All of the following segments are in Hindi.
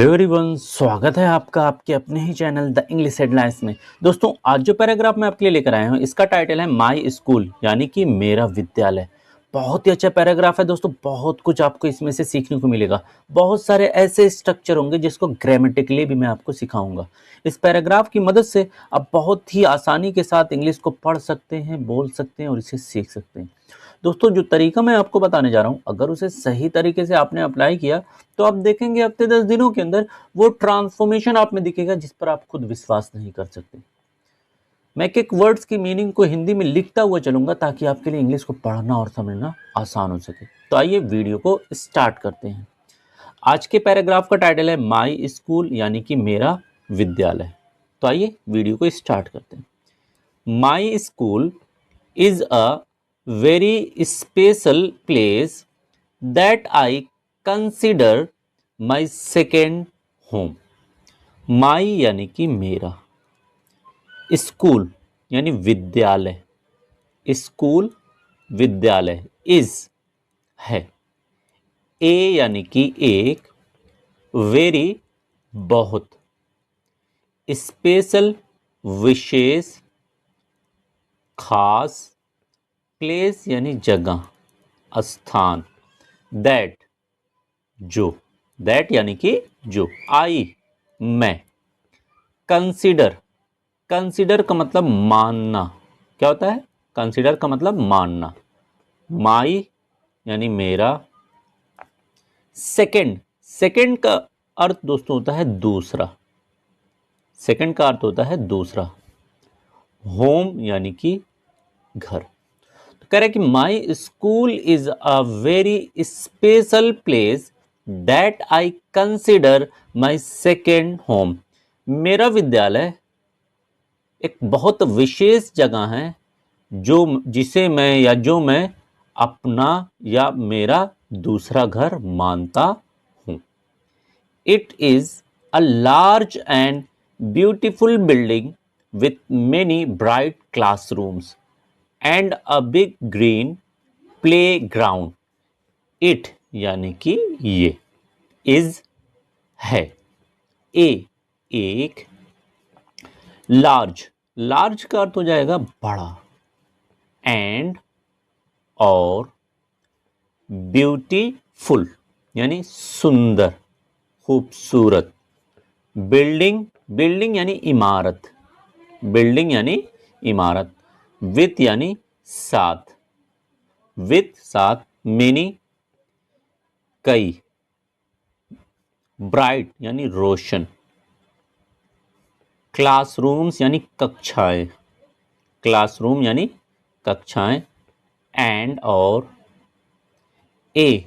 हेलो एवरीवन, स्वागत है आपका आपके अपने ही चैनल द इंग्लिश हेडलाइंस में। दोस्तों, आज जो पैराग्राफ मैं आपके लिए लेकर आया हूँ, इसका टाइटल है माय स्कूल, यानी कि मेरा विद्यालय। बहुत ही अच्छा पैराग्राफ है दोस्तों, बहुत कुछ आपको इसमें से सीखने को मिलेगा। बहुत सारे ऐसे स्ट्रक्चर होंगे जिसको ग्रामेटिकली भी मैं आपको सिखाऊंगा। इस पैराग्राफ की मदद से आप बहुत ही आसानी के साथ इंग्लिश को पढ़ सकते हैं, बोल सकते हैं और इसे सीख सकते हैं। दोस्तों, जो तरीका मैं आपको बताने जा रहा हूँ, अगर उसे सही तरीके से आपने अप्लाई किया तो आप देखेंगे हफ्ते 10 दिनों के अंदर वो ट्रांसफॉर्मेशन आप में दिखेगा जिस पर आप खुद विश्वास नहीं कर सकते। मैं एक वर्ड्स की मीनिंग को हिंदी में लिखता हुआ चलूंगा ताकि आपके लिए इंग्लिश को पढ़ना और समझना आसान हो सके। तो आइए वीडियो को स्टार्ट करते हैं। आज के पैराग्राफ का टाइटल है माय स्कूल, यानी कि मेरा विद्यालय। तो आइए वीडियो को स्टार्ट करते हैं। My school is a very special place that I consider my second home। माई यानी कि मेरा, स्कूल यानी विद्यालय, स्कूल विद्यालय, इज है, ए यानी कि एक, वेरी बहुत, स्पेशल विशेष, खास, प्लेस यानी जगह, स्थान, दैट जो, दैट यानी कि जो, आई मैं, कंसिडर, कंसिडर का मतलब मानना। क्या होता है? कंसिडर का मतलब मानना। माई यानी मेरा, सेकंड, सेकंड का अर्थ दोस्तों होता है दूसरा, सेकंड का अर्थ होता है दूसरा। होम यानी कि घर। तो कह रहे कि my school is a very special place that I consider my second home. मेरा विद्यालय एक बहुत विशेष जगह है जो जिसे मैं या जो मैं अपना या मेरा दूसरा घर मानता हूं। It is a large and beautiful building with many bright classrooms and a big green play ground. It यानी कि ये, इज है, ए एक, लार्ज, लार्ज का अर्थ हो जाएगा बड़ा, एंड और, ब्यूटीफुल यानी सुंदर, खूबसूरत, बिल्डिंग, बिल्डिंग यानी इमारत, बिल्डिंग यानी इमारत, विथ यानी साथ, विथ साथ, मेनी कई, ब्राइट यानी रोशन, क्लासरूम्स यानी कक्षाएं, क्लासरूम यानी कक्षाएं, एंड और, ए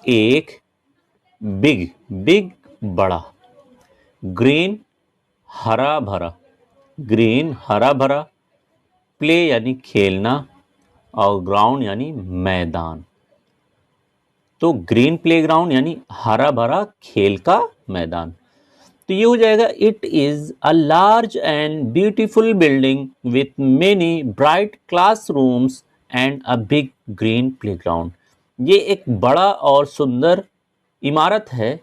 एक, बिग, बिग बड़ा, ग्रीन हरा भरा, ग्रीन हरा भरा, प्ले यानी खेलना और ग्राउंड यानी मैदान। तो ग्रीन प्लेग्राउंड यानी हरा भरा खेल का मैदान। तो ये हो जाएगा, it is a large and beautiful building with many bright classrooms and a big green playground. ये एक बड़ा और सुंदर इमारत है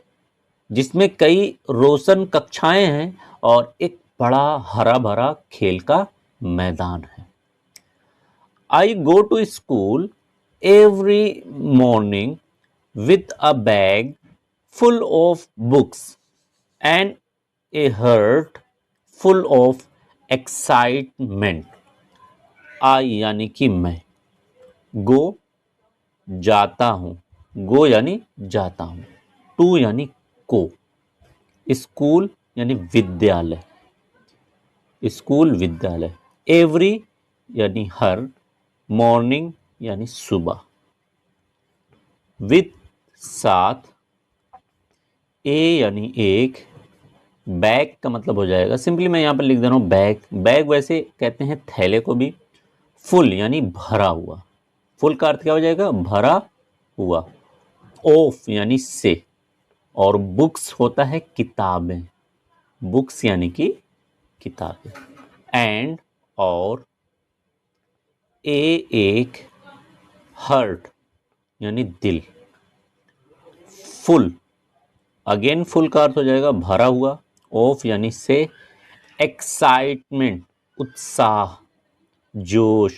जिसमें कई रोशन कक्षाएं हैं और एक बड़ा हरा भरा खेल का मैदान है। I go to school every morning with a bag full of books and a heart full of excitement। आई यानी कि मैं, गो जाता हूं, गो यानी जाता हूं, टू यानी को, स्कूल यानी विद्यालय, स्कूल विद्यालय, एवरी यानी हर, मॉर्निंग यानी सुबह, विथ साथ, ए यानी एक, बैग का मतलब हो जाएगा, सिंपली मैं यहाँ पर लिख दे रहा हूँ बैग, बैग वैसे कहते हैं थैले को भी। फुल यानी भरा हुआ, फुल का अर्थ क्या हो जाएगा? भरा हुआ। ऑफ यानी से, और बुक्स होता है किताबें, बुक्स यानी कि किताबें, एंड और, ए एक, हर्ट यानी दिल, फुल अगेन फुल का अर्थ हो जाएगा भरा हुआ, ऑफ यानी से, एक्साइटमेंट उत्साह, जोश,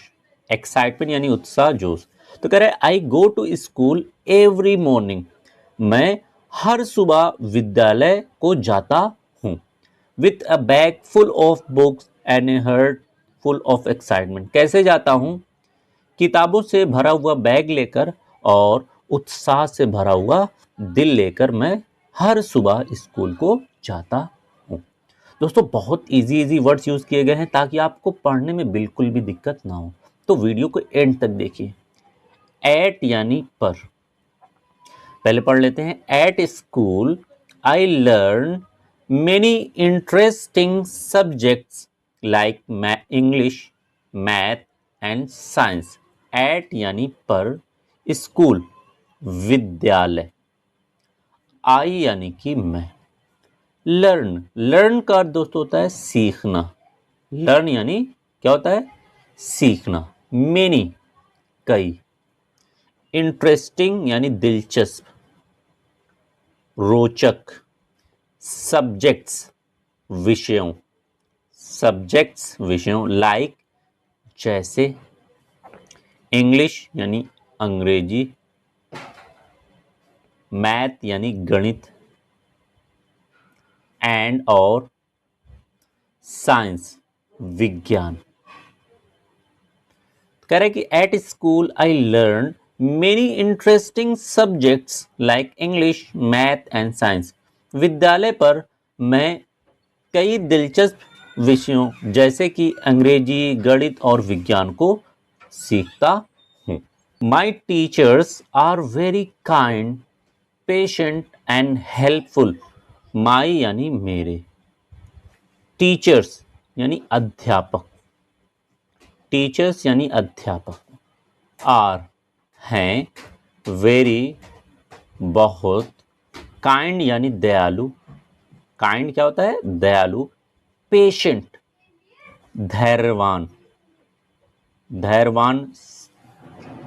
एक्साइटमेंट यानी उत्साह, जोश। तो कह रहे I go to school every morning, मैं हर सुबह विद्यालय को जाता हूँ। With a bag full of books and a heart full of excitement, कैसे जाता हूँ? किताबों से भरा हुआ बैग लेकर और उत्साह से भरा हुआ दिल लेकर मैं हर सुबह स्कूल को जाता हूँ। दोस्तों बहुत इजी इजी वर्ड्स यूज किए गए हैं ताकि आपको पढ़ने में बिल्कुल भी दिक्कत ना हो। तो वीडियो को एंड तक देखिए। एट यानी पर, पहले पढ़ लेते हैं। At school I learn many interesting subjects like English, math and science. At यानी पर, स्कूल विद्यालय, आई यानी कि मैं, लर्न, लर्न का अर्थ दोस्तों होता है सीखना। लर्न यानी क्या होता है? सीखना। मेनी कई, इंटरेस्टिंग यानी दिलचस्प, रोचक, सब्जेक्ट्स विषयों, सब्जेक्ट्स विषयों, लाइक जैसे, इंग्लिश यानी अंग्रेजी, मैथ यानी गणित, एंड और साइंस विज्ञान। कह रहे कि eight school I learn many interesting subjects like English, math and science. विद्यालय पर मैं कई दिलचस्प विषयों जैसे कि अंग्रेजी, गणित और विज्ञान को सीखता हूँ। My teachers are very kind, patient and helpful. My यानी मेरे, टीचर्स यानी अध्यापक, टीचर्स यानी अध्यापक, आर हैं, वेरी बहुत, काइंड यानी दयालु, काइंड क्या होता है? दयालु, पेशेंट धैर्यवान, धैर्यवान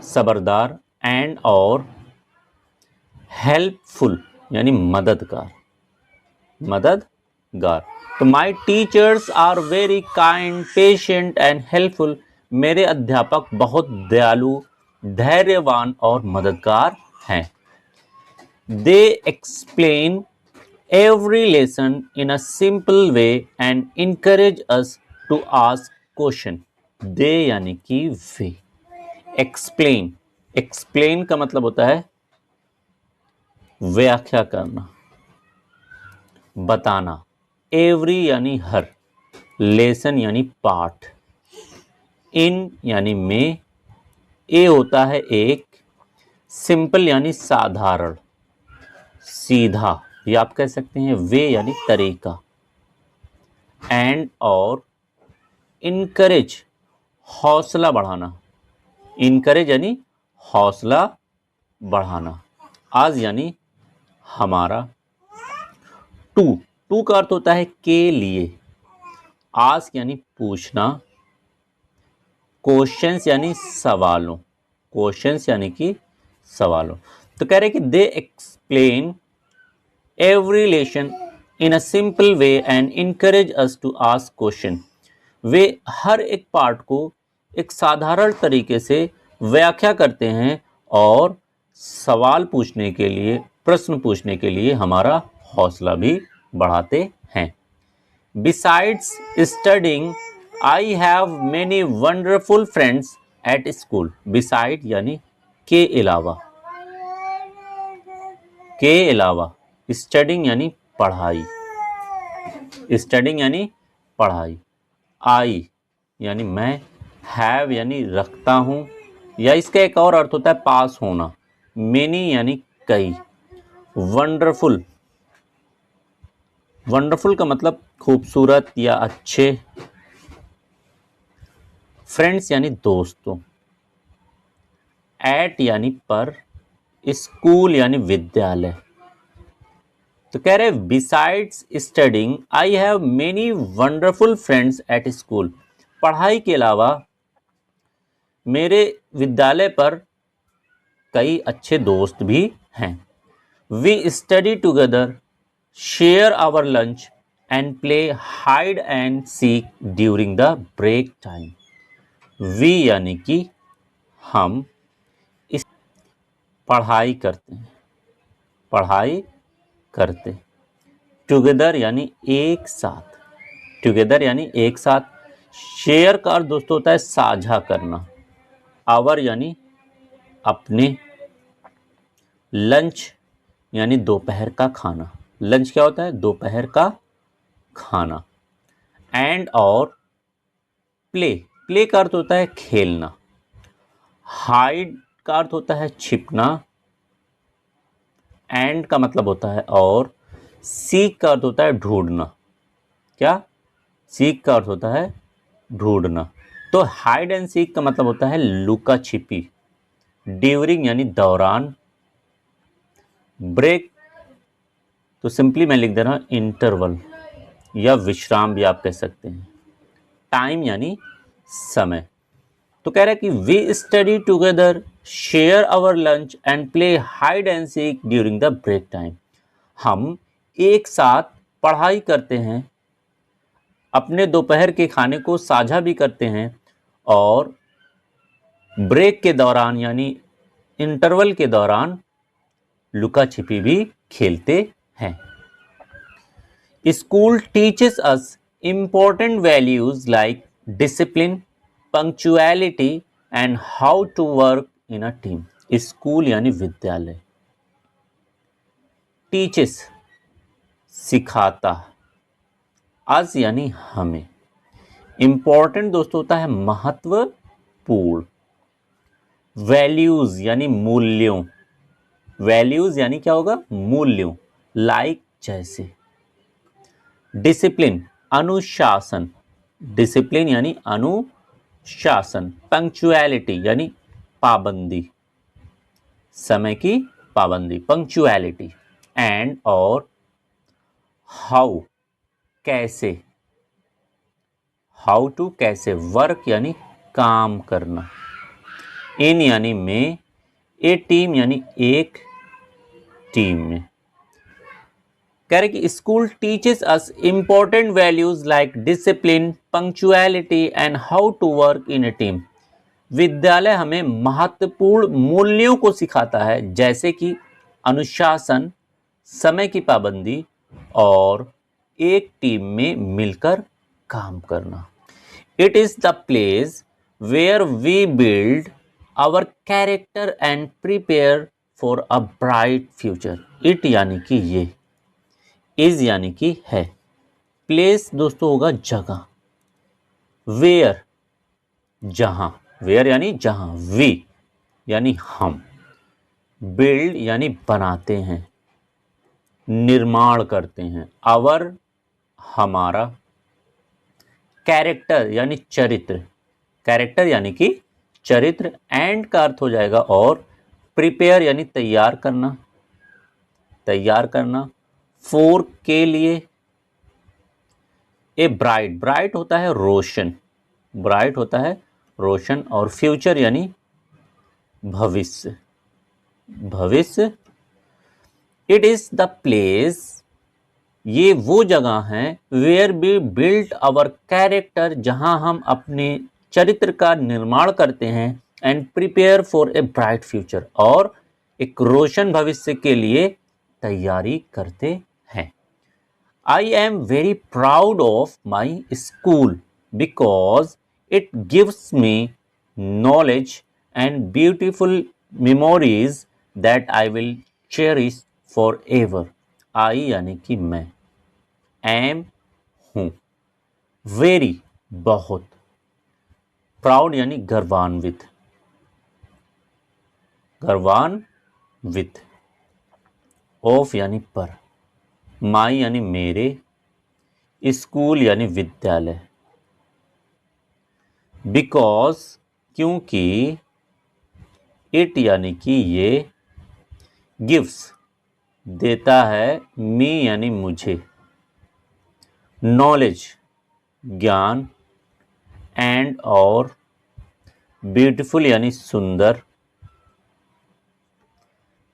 सबरदार, एंड और हेल्पफुल यानी मददगार, मददगार। तो my teachers are very kind, patient and helpful. मेरे अध्यापक बहुत दयालु, धैर्यवान और मददगार हैं। They explain every lesson in a simple way and encourage us to ask question। दे यानी कि वे, एक्सप्लेन, एक्सप्लेन का मतलब होता है व्याख्या करना, बताना। एवरी यानी हर, लेसन यानी पाठ, इन यानी में, ए होता है एक, सिंपल यानी साधारण, सीधा, ये आप कह सकते हैं वे यानी तरीका, एंड और इनकरेज हौसला बढ़ाना, इनकरेज यानी हौसला बढ़ाना, आज यानी हमारा, टू, टू का अर्थ होता है के लिए, आस्क यानी पूछना, क्वेश्चंस यानी सवालों, क्वेश्चंस यानी कि सवालों। तो कह रहे कि they explain every lesson in a simple way and encourage us to ask question. वे हर एक पार्ट को एक साधारण तरीके से व्याख्या करते हैं और सवाल पूछने के लिए, प्रश्न पूछने के लिए हमारा हौसला भी बढ़ाते हैं। Besides studying I have many wonderful friends at school. Beside यानी के अलावा, के अलावा, स्टडिंग यानी पढ़ाई, स्टडिंग यानी पढ़ाई, आई यानी मैं, हैव यानी रखता हूं, या इसका एक और अर्थ होता है पास होना, मेनी यानी कई, वंडरफुल, वंडरफुल का मतलब खूबसूरत या अच्छे, फ्रेंड्स यानी दोस्तों, एट यानी पर, स्कूल यानी विद्यालय। तो कह रहे besides studying I have many wonderful friends at school. पढ़ाई के अलावा मेरे विद्यालय पर कई अच्छे दोस्त भी हैं। We study together share our lunch and play hide and seek during the break time. We यानी कि हम इस पढ़ाई करते हैं, पढ़ाई करते। टुगेदर यानी एक साथ, टुगेदर यानी एक साथ। शेयर का अर्थ दोस्तों होता है साझा करना। आवर यानी अपने। लंच यानी दोपहर का खाना। लंच क्या होता है? दोपहर का खाना। एंड और प्ले, प्ले का अर्थ होता है खेलना। हाइड का अर्थ होता है छिपना। एंड का मतलब होता है और। सीक का अर्थ होता है ढूंढना। क्या? सीक का अर्थ होता है ढूंढना। तो हाइड एंड सीक का मतलब होता है लुका छिपी। ड्यूरिंग यानी दौरान। ब्रेक तो सिंपली मैं लिख दे रहा हूं इंटरवल या विश्राम भी आप कह सकते हैं। टाइम यानी समय। तो कह रहा है कि we study together, share our lunch and play hide and seek during the break time. हम एक साथ पढ़ाई करते हैं, अपने दोपहर के खाने को साझा भी करते हैं और ब्रेक के दौरान यानी इंटरवल के दौरान लुका छिपी भी खेलते हैं। School teaches us important values like discipline, punctuality and how to work in a team। School यानी विद्यालय। टीचेस सिखाता। अस यानी हमें। इंपॉर्टेंट दोस्तों होता है महत्वपूर्ण। वैल्यूज यानी मूल्यों। वैल्यूज यानी क्या होगा? मूल्यों। लाइक जैसे। डिसिप्लिन अनुशासन। डिसिप्लिन यानी अनुशासन। पंक्चुअलिटी यानी पाबंदी, समय की पाबंदी, पंक्चुअलिटी। एंड और हाउ कैसे। हाउ टू कैसे। वर्क यानी काम करना। इन यानी में। ए टीम यानी एक टीम में। कह रहे कि school teaches us important values like discipline, punctuality and how to work in a team. विद्यालय हमें महत्वपूर्ण मूल्यों को सिखाता है जैसे कि अनुशासन, समय की पाबंदी और एक टीम में मिलकर काम करना। It is the place where we build our character and prepare for a bright future. It यानी कि ये, इज यानी कि है, प्लेस दोस्तों होगा जगह, वेयर जहां, वेयर यानी जहां, वी यानी हम, बिल्ड यानी बनाते हैं, निर्माण करते हैं, आवर हमारा, कैरेक्टर यानी चरित्र, कैरेक्टर यानी कि चरित्र, एंड का अर्थ हो जाएगा और, प्रिपेयर यानी तैयार करना, तैयार करना, फोर के लिए, ए ब्राइट, ब्राइट होता है रोशन, ब्राइट होता है रोशन, और फ्यूचर यानी भविष्य, भविष्य। इट इज द प्लेस, ये वो जगह है, where we build our character, जहां हम अपने चरित्र का निर्माण करते हैं, and prepare for a bright future, और एक रोशन भविष्य के लिए तैयारी करते हैं। I am very proud of my school because it gives me knowledge and beautiful memories that I will cherish forever। I यानी कि मैं, am हूँ, very बहुत, proud यानी गर्वान्वित, गर्वान्वित, of यानी पर, माई यानी मेरे, स्कूल यानी विद्यालय, बिकॉज क्योंकि, इट यानी कि ये, गिव्स देता है, मी यानी मुझे, नॉलेज ज्ञान, एंड और, ब्यूटीफुल यानी सुंदर,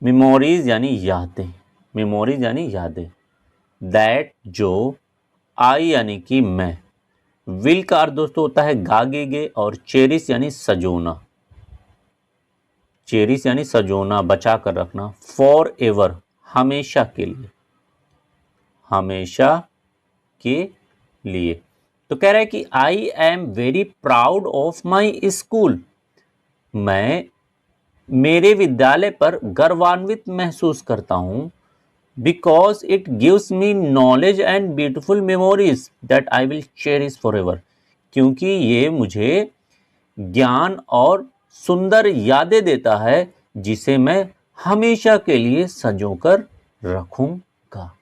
मेमोरीज यानी यादें, मेमोरीज यानी यादें, दैट जो, आई यानी कि मैं, विल का अर्थ दोस्तों होता है गागेगे और चेरिस यानी सजोना, चेरिस यानी सजोना, बचा कर रखना, फॉर एवर हमेशा के लिए, हमेशा के लिए। तो कह रहा है कि I am very proud of my school, मैं मेरे विद्यालय पर गर्वान्वित महसूस करता हूं, because it gives me knowledge and beautiful memories that I will cherish for ever, क्योंकि ये मुझे ज्ञान और सुंदर यादें देता है जिसे मैं हमेशा के लिए संजोकर रखूंगा।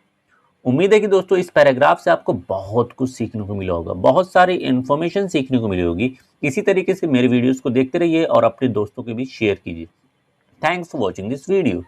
उम्मीद है कि दोस्तों इस पैराग्राफ से आपको बहुत कुछ सीखने को मिला होगा, बहुत सारी इंफॉर्मेशन सीखने को मिली होगी। इसी तरीके से मेरे वीडियोस को देखते रहिए और अपने दोस्तों के बीच शेयर कीजिए। Thanks for watching this video.